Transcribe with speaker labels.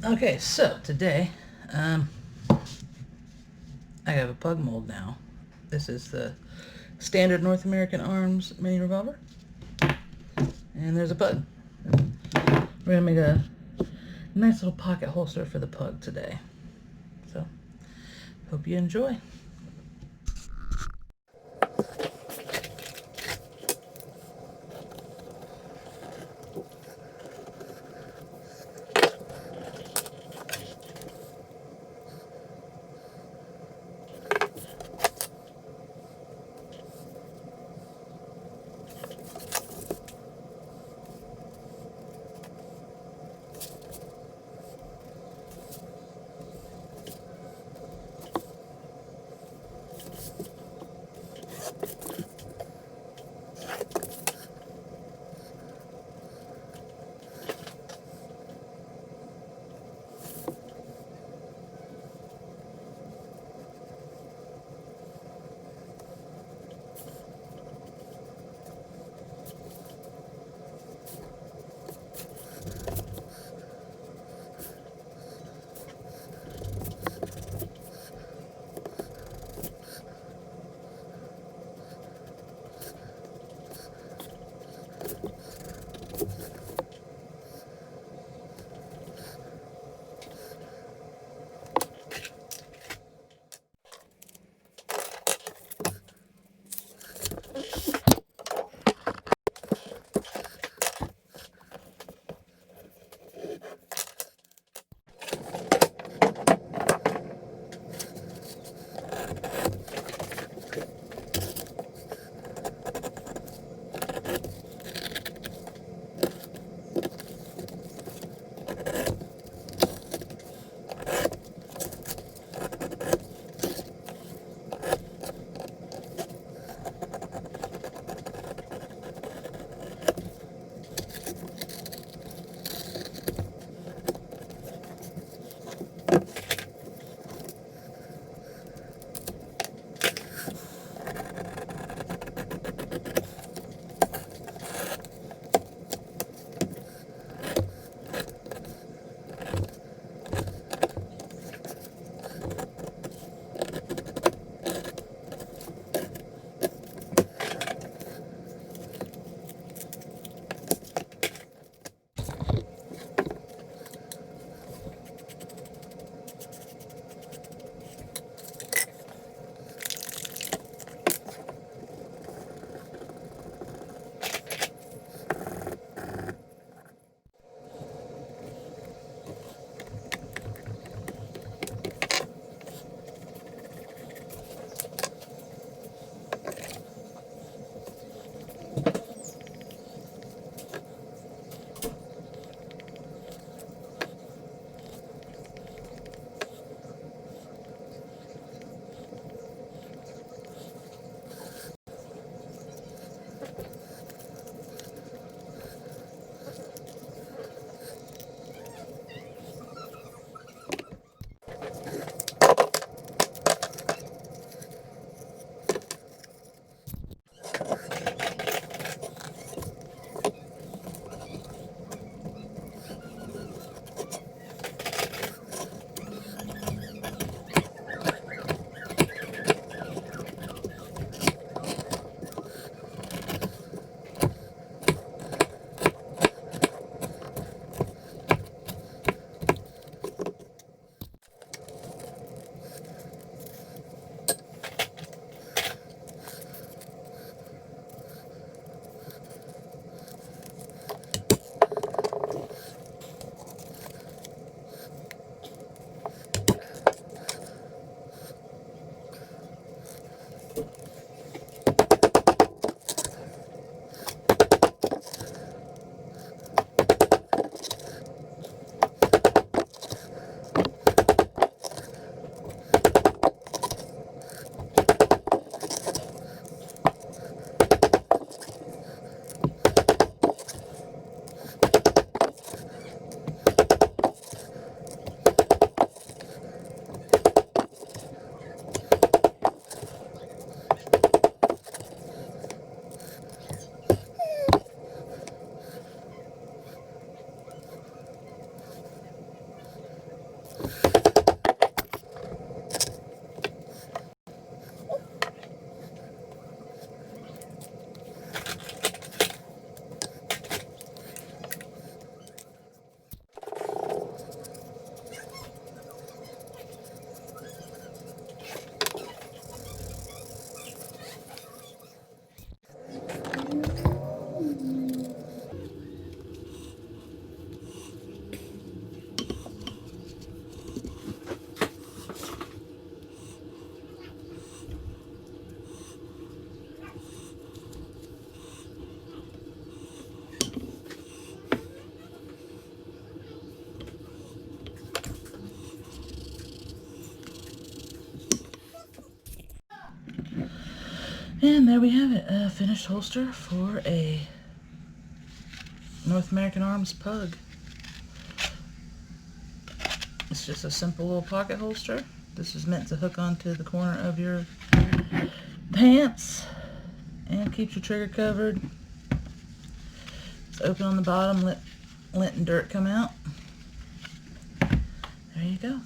Speaker 1: Okay, so today I have a pug mold now. This is the standard North American Arms mini revolver, and there's a pug. We're gonna make a nice little pocket holster for the pug today. So, hope you enjoy. And there we have it, a finished holster for a North American Arms pug. It's just a simple little pocket holster. This is meant to hook onto the corner of your pants and keeps your trigger covered. It's open on the bottom, let lint and dirt come out. There you go.